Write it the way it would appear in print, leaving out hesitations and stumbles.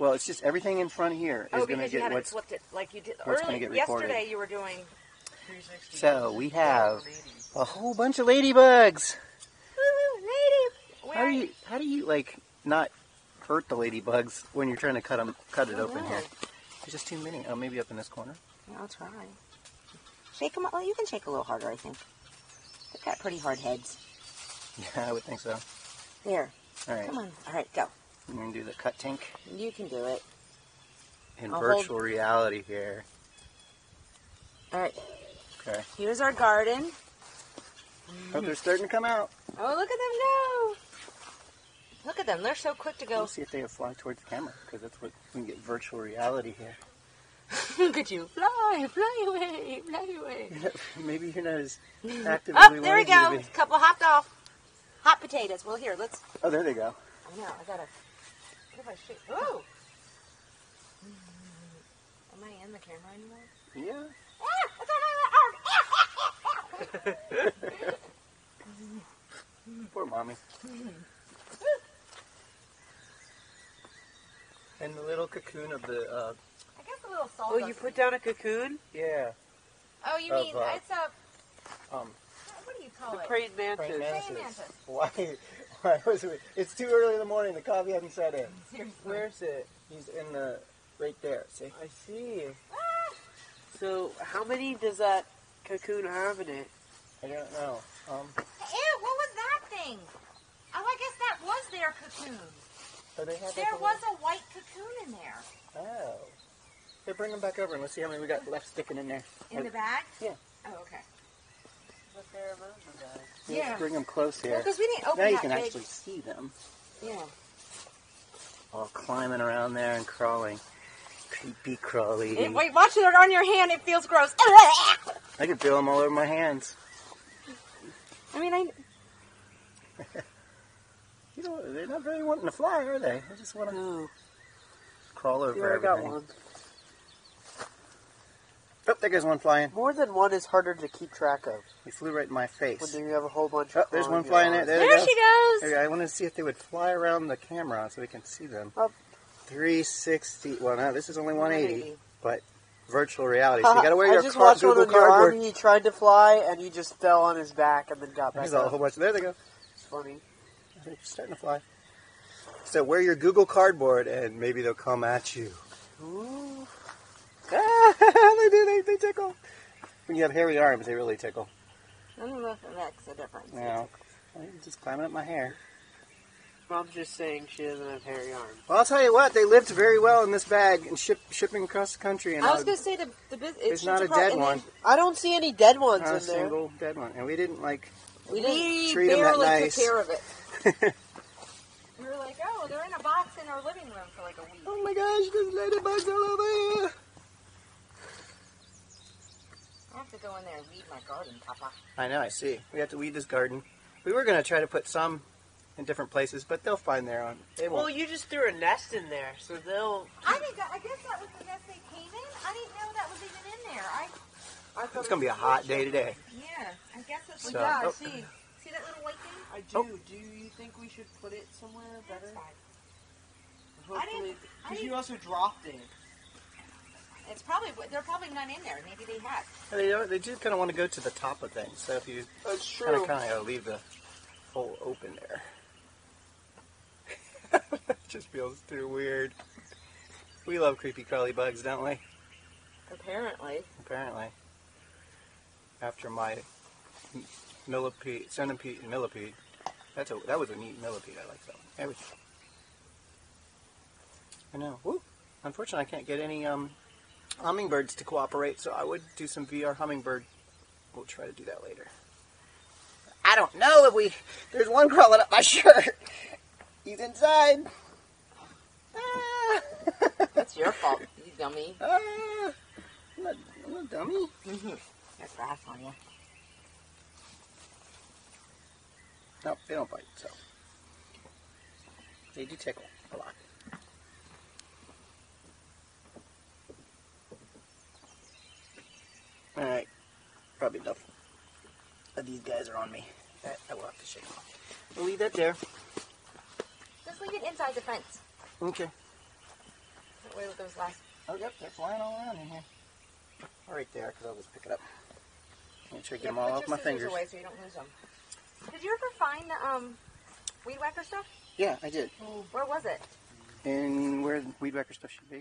Well, it's just everything in front here is going to get what's flipped it like you did earlier. Yesterday you were doing 360. So we have a whole bunch of ladybugs. Woo, How do you like not hurt the ladybugs when you're trying to cut it open here? There's just too many. Oh, maybe up in this corner. Yeah, I'll try. Shake them up. Well, you can shake a little harder, I think. They've got pretty hard heads. Yeah, I would think so. There. All right. Come on. All right, go. I'm going to do the cut tink. You can do it. In virtual reality here. All right. Okay. Here's our garden. Oh, they're starting to come out. Oh, look at them go. Look at them. They're so quick to go. Let's see if they fly towards the camera, because that's what we can get virtual reality here. Look at you. Fly away, fly away. Maybe you're not as active as we there we wanted you go. to be. A couple hopped off. Hot potatoes. Well, here, let's... Oh, there they go. I know. I got to... What if I shake... Ooh! Am I in the camera anymore? Yeah. Poor mommy. And the little cocoon of the, I guess a little salt. Oh, you put down a cocoon? yeah. Oh, you mean, it's a... What do you call The it? praying mantis. Praying Praying mantis. mantis. Why was it? It's too early in the morning. The coffee hasn't set in. Seriously. Where's it? He's in the, right there, see? I see. So, how many does that cocoon have in it? I don't know. Ew, what was that thing? Oh, I guess that was their cocoon. Oh, they have There was a white cocoon in there. Oh. Hey, bring them back over and let's see how many we got left sticking in there. In the bag? Yeah. Oh, okay. But they're amazing, guys. Let's Yeah. bring them close here. Well, because we didn't open Now you that can big. actually see them. Yeah. All climbing around there and crawling. Creepy crawly. Wait, watch it on your hand. It feels gross. I can feel them all over my hands. I mean, You know, they're not very wanting to fly, are they? They just want to crawl over Here, I everything. got one. Oh, there goes one flying. More than one is harder to keep track of. He flew right in my face. When you have a whole bunch Oh, of there's one on flying your there. arms. There there they she go. goes. Okay, I wanted to see if they would fly around the camera so we can see them. Oh. 360. Well, no, this is only 180, but virtual reality. So you got to wear I your just watched one Google on your arm. Cardboard. He tried to fly, and he just fell on his back and then got back There's a up. whole bunch. There they go. It's funny. They're starting to fly. So wear your Google Cardboard, and maybe they'll come at you. Ooh. They do. They tickle. When you have hairy arms, they really tickle. I don't know if it makes a difference. No, you're just climbing up my hair. Mom's just saying she doesn't have hairy arms. Well, I'll tell you what. They lived very well in this bag and shipping across the country. And I was going to say the business. there's not a dead one. I don't see any dead ones Not a in there. single dead one. And we didn't We treat 'em that barely nice. took care of it. We were like, oh, they're in a box in our living room for like a week. Oh my gosh, there's ladybugs all over here. I have to go in there and weed my garden, Papa. I know, I see. We have to weed this garden. We were going to try to put some in different places, but they'll find their own. They won't. Well, you just threw a nest in there, so they'll... I guess that was the nest they came in. I didn't know that was even in there. I It's going to be a hot day today. Yeah, I guess it's... So- yeah, I oh. see. See that little white thing? I do. Do you think we should put it somewhere better? That's fine. Hopefully, I because didn't- you also dropped it. It's probably... There are probably none in there. Maybe they had. They do kind of want to go to the top of things, so if you That's kind true. of leave the hole open there. It just feels too weird. We love creepy crawly bugs, don't we? Apparently. Apparently. After my millipede, centipede, and millipede. That was a neat millipede. I like that one. There we go. I know. Woo. Unfortunately, I can't get any hummingbirds to cooperate, so I would do some VR hummingbird. We'll try to do that later. I don't know if we... There's one crawling up my shirt. He's inside. Ah. That's your fault, you dummy. Ah. I'm not a dummy. That's fast on you. No, they don't bite, so. They do tickle a lot. Alright, probably enough of these guys are on me. I will have to shake them off. We'll leave that there. Just leave it inside the fence. Okay. those last. Oh, yep, they're flying all around in here. Right there, because I'll just pick it up. Make sure I get them all off my fingers. Away so you don't lose them. Did you ever find the weed whacker stuff? Yeah, I did. Where was it? And where the weed whacker stuff should be.